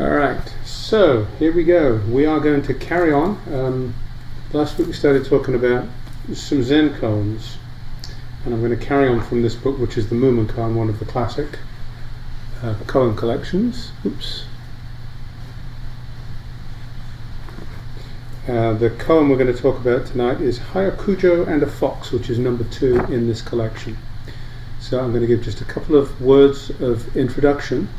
Alright, so here we go. We are going to carry on. Last week we started talking about some Zen koans, and I'm going to carry on from this book, which is the Mumonkan, one of the classic koan collections. Oops. The koan we're going to talk about tonight is Hyakujo and a Fox, which is number 2 in this collection. So I'm going to give just a couple of words of introduction,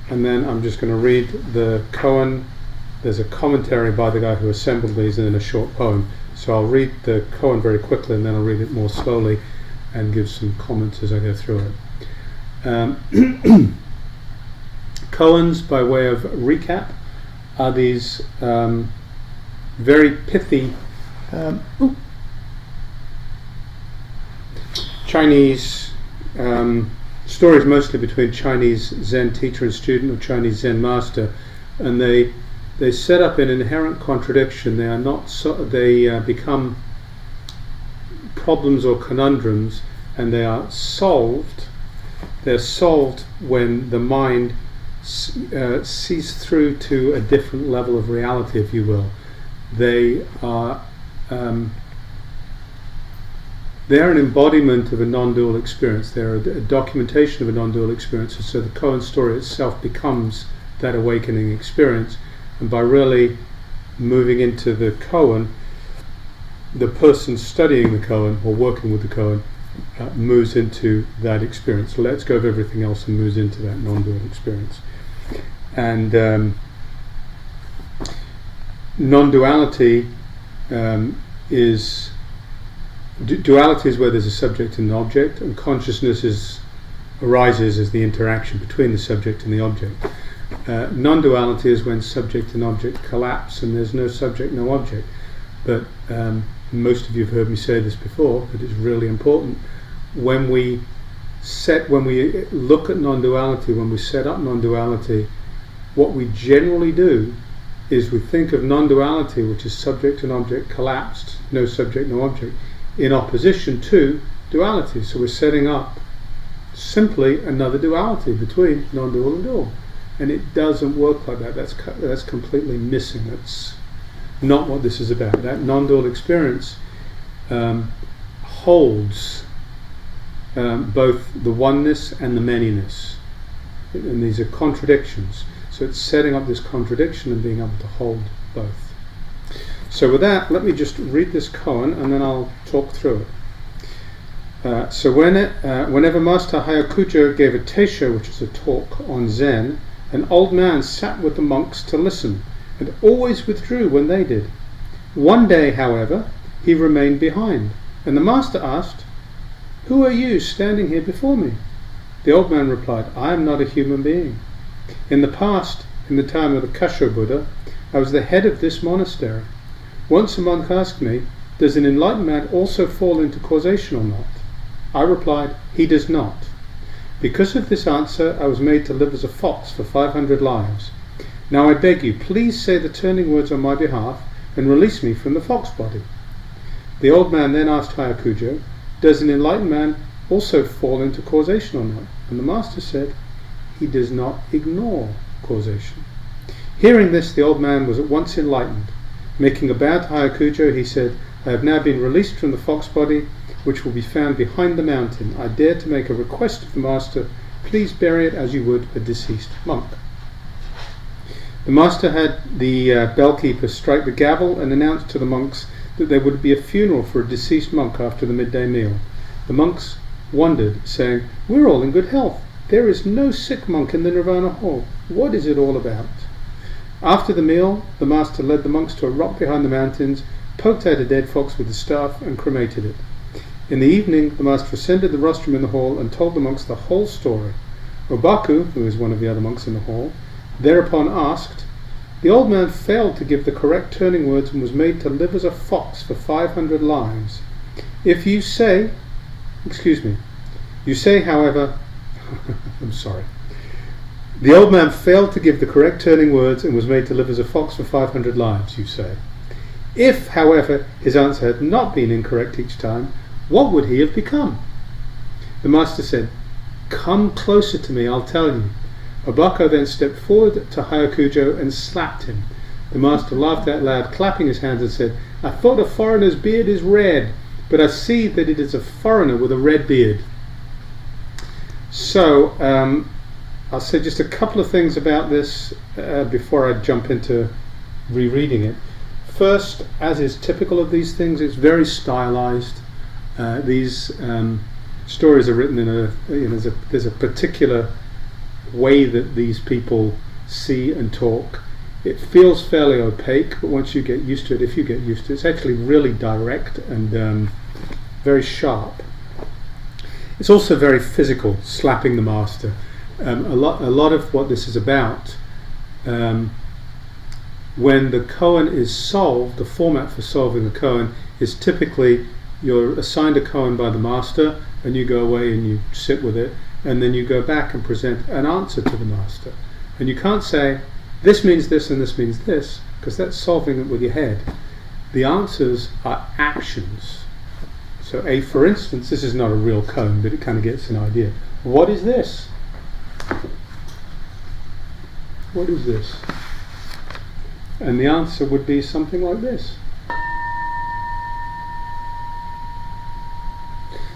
and then I'm just going to read the koan. There's a commentary by the guy who assembled these and then a short poem. So I'll read the koan very quickly and then I'll read it more slowly and give some comments as I go through it. Koans, by way of recap, are these very pithy Chinese stories, mostly between Chinese Zen teacher and student or Chinese Zen master, and they set up an inherent contradiction. They are not they become problems or conundrums, and they are solved. They're solved when the mind sees through to a different level of reality, if you will. They are an embodiment of a non-dual experience. They're a documentation of a non-dual experience, and so the koan story itself becomes that awakening experience. And by really moving into the koan, the person studying the koan or working with the koan moves into that experience, lets go of everything else and moves into that non-dual experience. And non-duality duality is where there's a subject and an object, and consciousness arises as the interaction between the subject and the object. Non-duality is when subject and object collapse and there's no subject, no object. But most of you have heard me say this before, but it's really important. When we look at non-duality, when we set up non-duality, what we generally do is we think of non-duality, which is subject and object collapsed, no subject, no object, in opposition to duality. So we're setting up simply another duality between non-dual and dual. And it doesn't work like that. That's completely missing. That's not what this is about. That non-dual experience holds both the oneness and the manyness. And these are contradictions. So it's setting up this contradiction and being able to hold both. So with that, let me just read this koan and then I'll talk through it. So whenever Master Hyakujo gave a teisho, which is a talk on Zen, an old man sat with the monks to listen and always withdrew when they did. One day, however, he remained behind, and the master asked, "Who are you standing here before me?" The old man replied, "I am not a human being. In the past, in the time of the Kasho Buddha, I was the head of this monastery. Once a monk asked me, does an enlightened man also fall into causation or not? I replied, he does not. Because of this answer, I was made to live as a fox for 500 lives. Now I beg you, please say the turning words on my behalf and release me from the fox body." The old man then asked Hyakujo, "Does an enlightened man also fall into causation or not?" And the master said, "He does not ignore causation." Hearing this, the old man was at once enlightened. Making a bow to Hyakujo, he said, "I have now been released from the fox body, which will be found behind the mountain. I dare to make a request of the master. Please bury it as you would a deceased monk." The master had the bellkeeper strike the gavel and announced to the monks that there would be a funeral for a deceased monk after the midday meal. The monks wondered, saying, "We're all in good health. There is no sick monk in the Nirvana hall. What is it all about?" After the meal, the master led the monks to a rock behind the mountains, poked out a dead fox with a staff, and cremated it. In the evening, the master ascended the rostrum in the hall and told the monks the whole story. Obaku, who was one of the other monks in the hall, thereupon asked, "The old man failed to give the correct turning words and was made to live as a fox for 500 lives. If you say, however, I'm sorry. The old man failed to give the correct turning words and was made to live as a fox for 500 lives, you say. If, however, his answer had not been incorrect each time, what would he have become?" The master said, "Come closer to me, I'll tell you. Obako then stepped forward to Hyakujo and slapped him. The master laughed out loud, clapping his hands, and said, "I thought a foreigner's beard is red, but I see that it is a foreigner with a red beard." So, I'll say just a couple of things about this before I jump into rereading it. First, as is typical of these things, it's very stylized. These stories are written in there's a particular way that these people see and talk. It feels fairly opaque, but once you get used to it, if you get used to it, it's actually really direct and very sharp. It's also very physical, slapping the master. A lot of what this is about, when the koan is solved, the format for solving the koan is typically you're assigned a koan by the master and you go away and you sit with it, and then you go back and present an answer to the master. And you can't say, this means this and this means this, because that's solving it with your head. The answers are actions. So for instance, this is not a real koan, but it kind of gets an idea. What is this? What is this? And the answer would be something like this.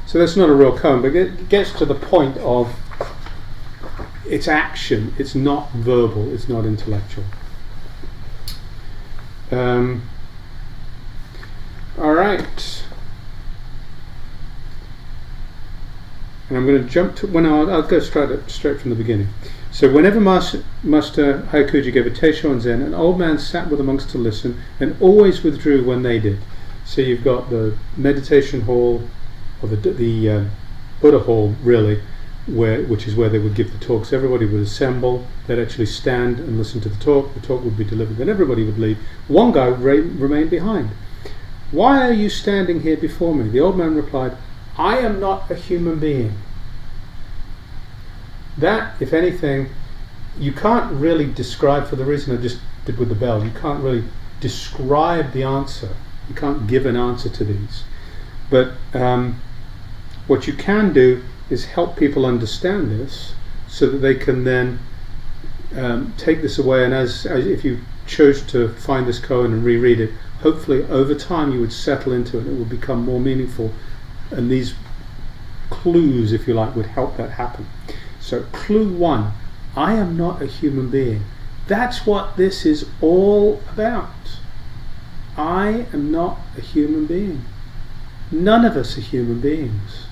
So that's not a real koan, but it gets to the point of it's action, it's not verbal, it's not intellectual. Alright. And I'm going to jump to, I'll go straight from the beginning. So whenever Master Hyakujo gave a Teisho and Zen, an old man sat with amongst to listen and always withdrew when they did. So you've got the meditation hall, or the Buddha hall really, which is where they would give the talks. Everybody would assemble, they'd actually stand and listen to the talk would be delivered, then everybody would leave. One guy remained behind. "Why are you standing here before me?" The old man replied, "I am not a human being." That, if anything, you can't really describe, for the reason I just did with the bell, you can't really describe the answer. You can't give an answer to these. But what you can do is help people understand this so that they can then take this away, and as if you chose to find this koan and reread it, hopefully over time you would settle into it, it would become more meaningful, and these clues, if you like, would help that happen. So clue 1, I am not a human being. That's what this is all about. I am not a human being. None of us are human beings.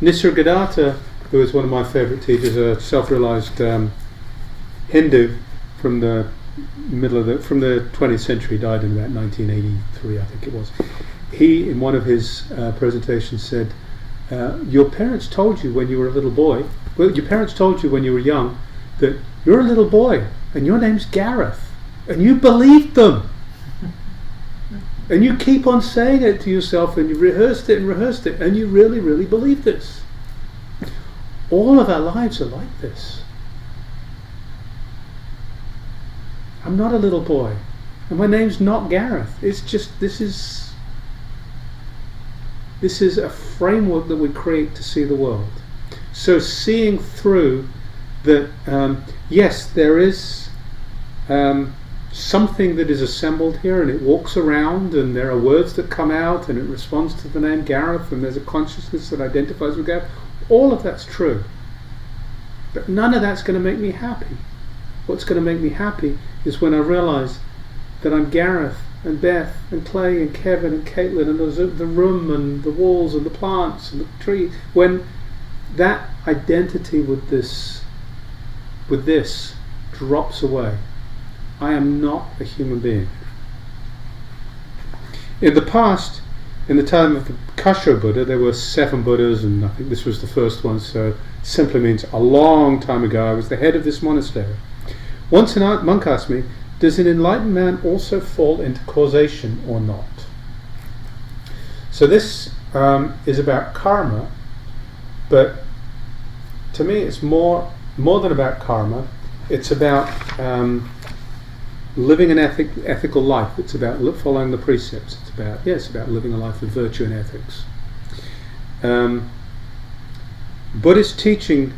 Nisargadatta, who is one of my favourite teachers, a self-realised Hindu from the from the 20th century, died in about 1983, I think it was. He, in one of his presentations, said, your parents told you when you were a little boy, your parents told you when you were young that you're a little boy and your name's Gareth, and you believed them. And you keep on saying it to yourself, and you rehearsed it, and you really, really believe this. All of our lives are like this. I'm not a little boy, and my name's not Gareth. It's just, this is a framework that we create to see the world. So seeing through that, yes, there is something that is assembled here, and it walks around, and there are words that come out, and it responds to the name Gareth, and there's a consciousness that identifies with Gareth. All of that's true, but none of that's going to make me happy. What's going to make me happy is when I realise that I'm Gareth and Beth and Clay and Kevin and Caitlin, and there's the room and the walls and the plants and the tree. When that identity with this drops away, I am not a human being. In the past, in the time of the Kasho Buddha, there were 7 Buddhas, and I think this was the first one, so it simply means a long time ago I was the head of this monastery. Once a monk asked me, does an enlightened man also fall into causation or not? So this is about karma, but to me it's more than about karma. It's about living an ethical life. It's about following the precepts. It's about living a life of virtue and ethics. Buddhist teaching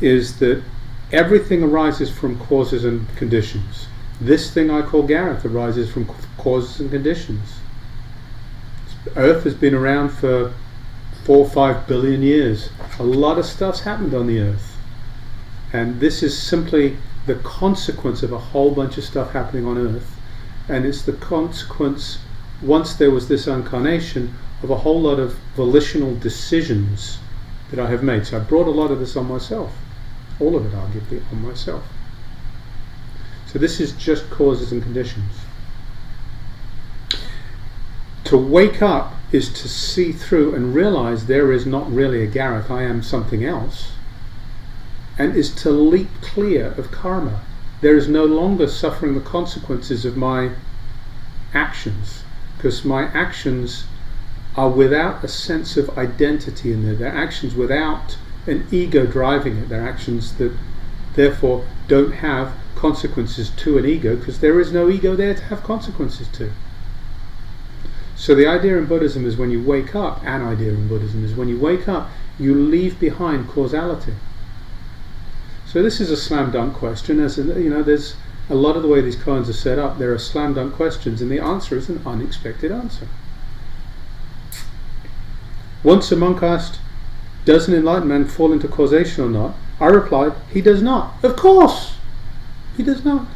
is that everything arises from causes and conditions. This thing I call Gareth arises from causes and conditions. Earth has been around for 4 or 5 billion years. A lot of stuff's happened on the Earth. And this is simply the consequence of a whole bunch of stuff happening on Earth. And it's the consequence, once there was this incarnation, of a whole lot of volitional decisions that I have made. So I brought a lot of this on myself. All of it, arguably, on myself. So this is just causes and conditions. To wake up is to see through and realize there is not really a Gareth, I am something else. And is to leap clear of karma. There is no longer suffering the consequences of my actions, because my actions are without a sense of identity in there. They're actions without an ego driving it. They're actions that therefore don't have consequences to an ego, because there is no ego there to have consequences to. So the idea in Buddhism is when you wake up, an idea in Buddhism is when you wake up, you leave behind causality. So this is a slam dunk question. As you know, there's a lot of the way these koans are set up, there are slam dunk questions, and the answer is an unexpected answer. Once a monk asked, does an enlightened man fall into causation or not? I replied, he does not. Of course! He does not.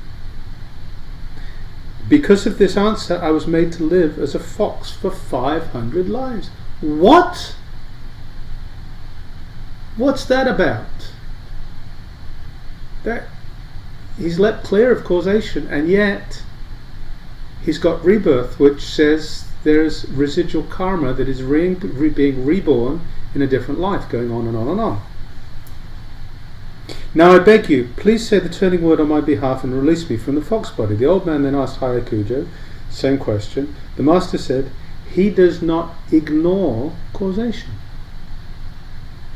Because of this answer, I was made to live as a fox for 500 lives. What? What's that about? That he's let clear of causation, and yet he's got rebirth, which says there's residual karma that is being reborn in a different life, going on and on and on. Now I beg you, please say the turning word on my behalf and release me from the fox body. The old man then asked Hyakujo, same question. The master said, he does not ignore causation.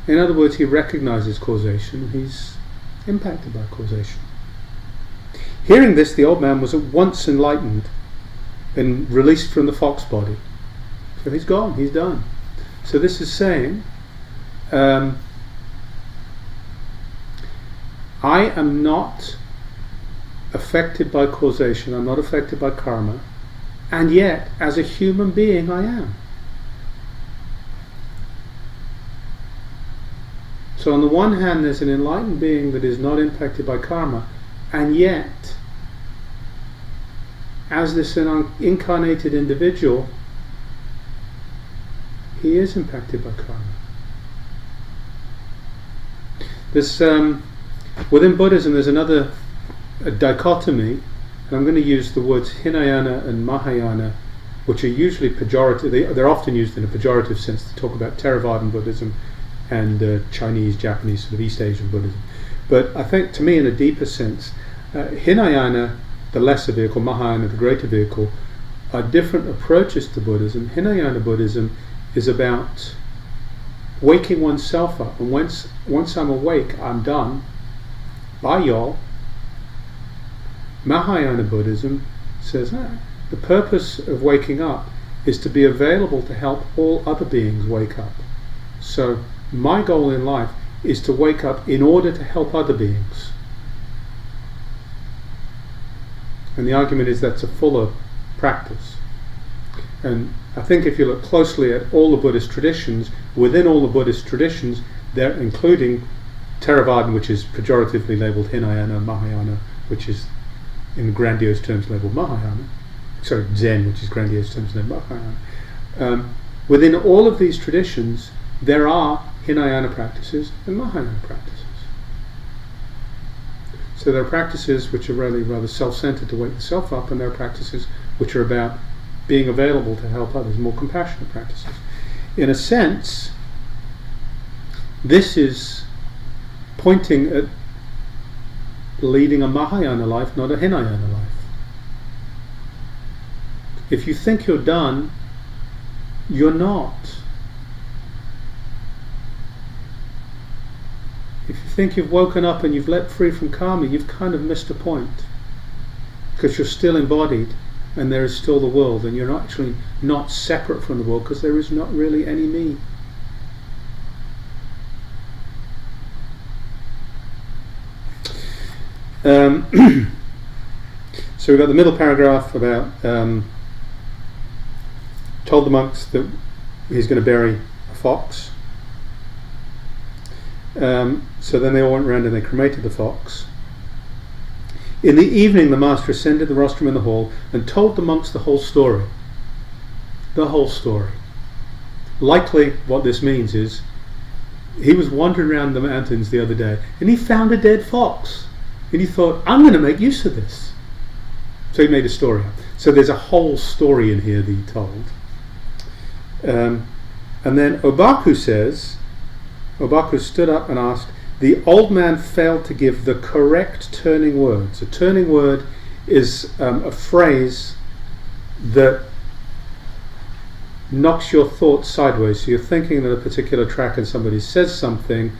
In other words, he recognizes causation, he's impacted by causation. Hearing this, the old man was at once enlightened and released from the fox body. So he's gone, he's done. So this is saying, I am not affected by causation, I'm not affected by karma, and yet, as a human being, I am. So on the one hand, there's an enlightened being that is not impacted by karma, and yet, as this incarnated individual, he is impacted by karma. This within Buddhism, there's another dichotomy, and I'm going to use the words Hinayana and Mahayana, which are usually pejorative. They're often used in a pejorative sense to talk about Theravadan Buddhism and Chinese, Japanese, sort of East Asian Buddhism. But I think, to me, in a deeper sense, Hinayana, the lesser vehicle, Mahayana, the greater vehicle, are different approaches to Buddhism. Hinayana Buddhism is about waking oneself up, and once I'm awake, I'm done. Bye, y'all. Mahayana Buddhism says the purpose of waking up is to be available to help all other beings wake up. So my goal in life is to wake up in order to help other beings. And the argument is that's a fuller practice. And I think if you look closely at all the Buddhist traditions, within all the Buddhist traditions, they're including Theravadan, which is pejoratively labelled Hinayana, Mahayana, which is in grandiose terms labelled Mahayana. Sorry, Zen, which is grandiose terms labelled Mahayana. Within all of these traditions, there are Hinayana practices and Mahayana practices. So there are practices which are really rather self-centered to wake the self up, and there are practices which are about being available to help others, more compassionate practices. In a sense, this is pointing at leading a Mahayana life, not a Hinayana life. If you think you're done, you're not. If you think you've woken up and you've let free from karma, you've kind of missed a point, because you're still embodied and there is still the world, and you're actually not separate from the world, because there is not really any me. So we've got the middle paragraph about told the monks that he's going to bury a fox. So then they all went round and they cremated the fox. In the evening, the master ascended the rostrum in the hall and told the monks the whole story. The whole story. Likely what this means is he was wandering around the mountains the other day and he found a dead fox. And he thought, I'm going to make use of this. So he made a story up. So there's a whole story in here that he told. And then Obaku says, Obaku stood up and asked, the old man failed to give the correct turning words. A turning word is a phrase that knocks your thoughts sideways. So you're thinking that a particular track and somebody says something,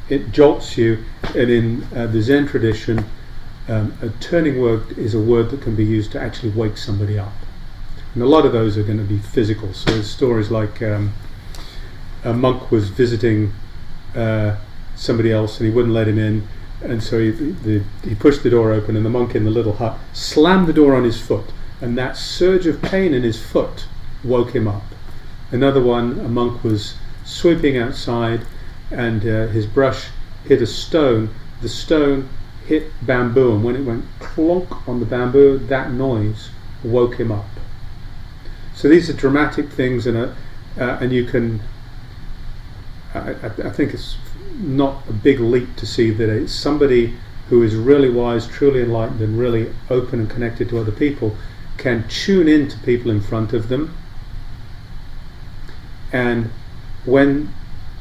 it jolts you, and in the Zen tradition, a turning word is a word that can be used to actually wake somebody up. And a lot of those are going to be physical. So there's stories like a monk was visiting somebody else and he wouldn't let him in, and so he pushed the door open and the monk in the little hut slammed the door on his foot, and that surge of pain in his foot woke him up. Another one, a monk was sweeping outside and his brush hit a stone. The stone hit bamboo, and when it went clonk on the bamboo, that noise woke him up. So these are dramatic things, and you can, I think it's not a big leap to see that it's somebody who is really wise, truly enlightened, and really open and connected to other people can tune in to people in front of them, and when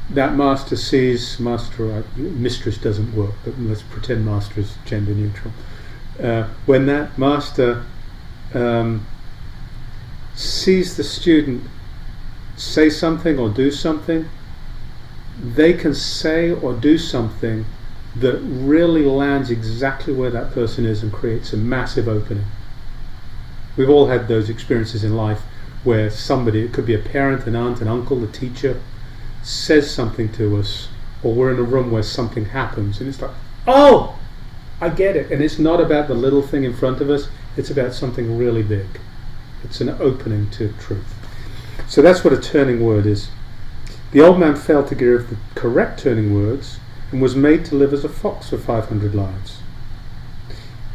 that master sees, mistress doesn't work, but let's pretend master is gender neutral. When that master sees the student say something or do something, they can say or do something that really lands exactly where that person is and creates a massive opening. We've all had those experiences in life where somebody, it could be a parent, an aunt, an uncle, a teacher, says something to us, or we're in a room where something happens and it's like, oh, I get it. And it's not about the little thing in front of us, it's about something really big. It's an opening to truth. So that's what a turning word is. The old man failed to give the correct turning words and was made to live as a fox for 500 lives.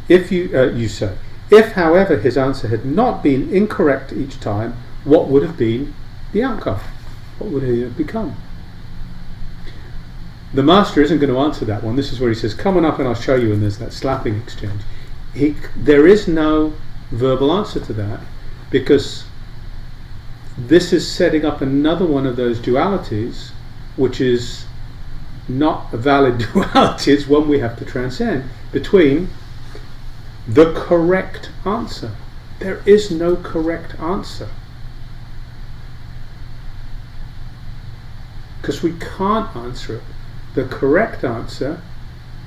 If you say, if however his answer had not been incorrect each time, what would have been the outcome? What would he have become? The master isn't going to answer that one. This is where he says, come on up and I'll show you, and there's that slapping exchange. There is no verbal answer to that, because this is setting up another one of those dualities, which is not a valid duality. It's one we have to transcend, between the correct answer. There is no correct answer, because we can't answer it. The correct answer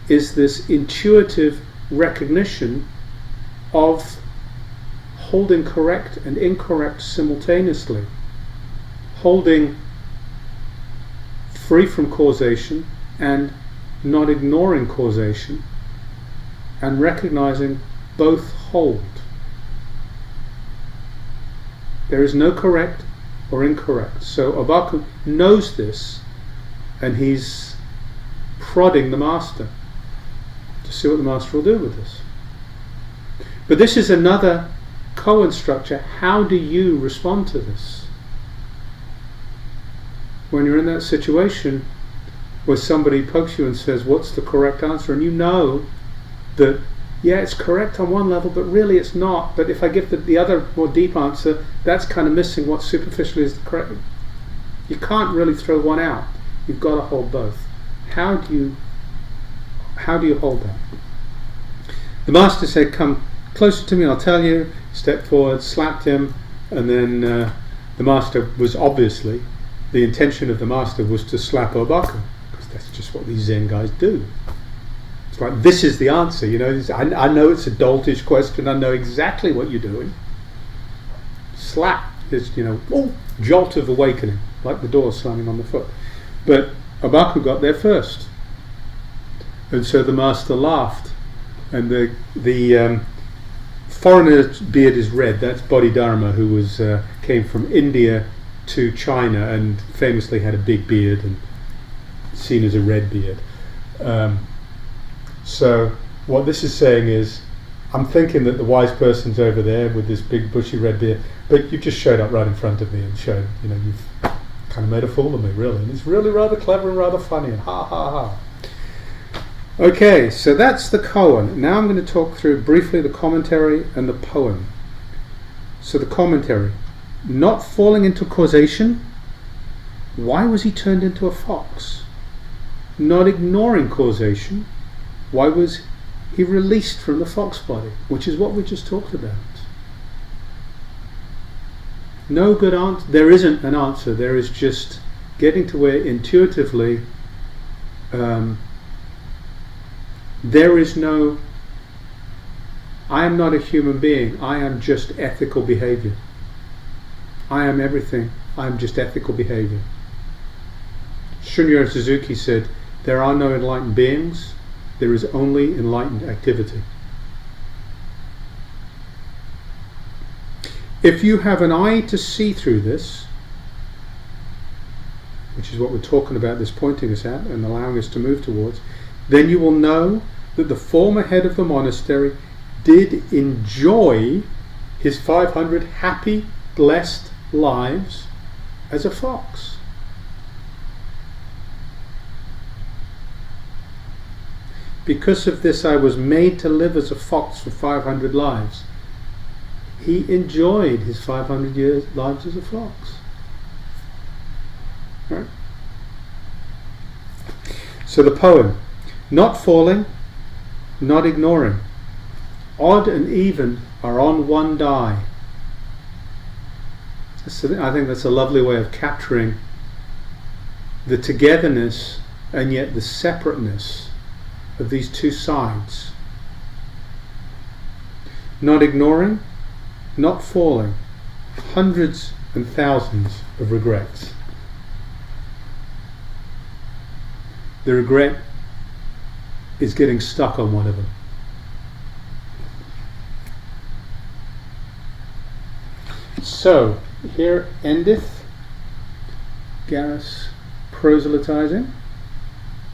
is this intuitive recognition of holding correct and incorrect simultaneously, holding free from causation and not ignoring causation, and recognizing both hold. There is no correct or incorrect. So Obaku knows this, and he's prodding the master to see what the master will do with this. But this is another koan structure. How do you respond to this? When you're in that situation where somebody pokes you and says, what's the correct answer? And you know that, yeah, it's correct on one level, but really it's not. But if I give the other more deep answer, that's kind of missing what superficially is the correct. You can't really throw one out. You've got to hold both. How do you hold that? The master said, come closer to me, I'll tell you. Stepped forward, slapped him, and then the master was obviously, the intention of the master was to slap Obaku, because that's just what these Zen guys do. It's like, this is the answer, you know. I know it's a doltish question, I know exactly what you're doing. Slap is, you know, oh, jolt of awakening, like the door slamming on the foot. But Obaku got there first, and so the master laughed And the foreigner's beard is red. That's Bodhidharma, who was came from India to China and famously had a big beard and seen as a red beard. So what this is saying is, I'm thinking that the wise person's over there with this big bushy red beard, but you just showed up right in front of me and showed, you've kind of made a fool of me, really. And it's really rather clever and rather funny, and ha ha ha. Okay, so that's the koan. Now I'm going to talk through briefly the commentary and the poem. So the commentary. Not falling into causation. Why was he turned into a fox? Not ignoring causation. Why was he released from the fox body? Which is what we just talked about. No good answer. There isn't an answer. There is just getting to where intuitively there is no, I am not a human being. I am just ethical behavior. I am everything. I am just ethical behavior. Shunryu Suzuki said, there are no enlightened beings. There is only enlightened activity. If you have an eye to see through this, which is what we're talking about, this pointing us at and allowing us to move towards, then you will know that the former head of the monastery did enjoy his 500 happy, blessed lives as a fox. Because of this, I was made to live as a fox for 500 lives. He enjoyed his 500 years lives as a fox. Right? So the poem, not falling, not ignoring. Odd and even are on one die. I think that's a lovely way of capturing the togetherness and yet the separateness of these two sides. Not ignoring, not falling. Hundreds and thousands of regrets. The regret is getting stuck on one of them. So, here endeth Gareth's proselytizing.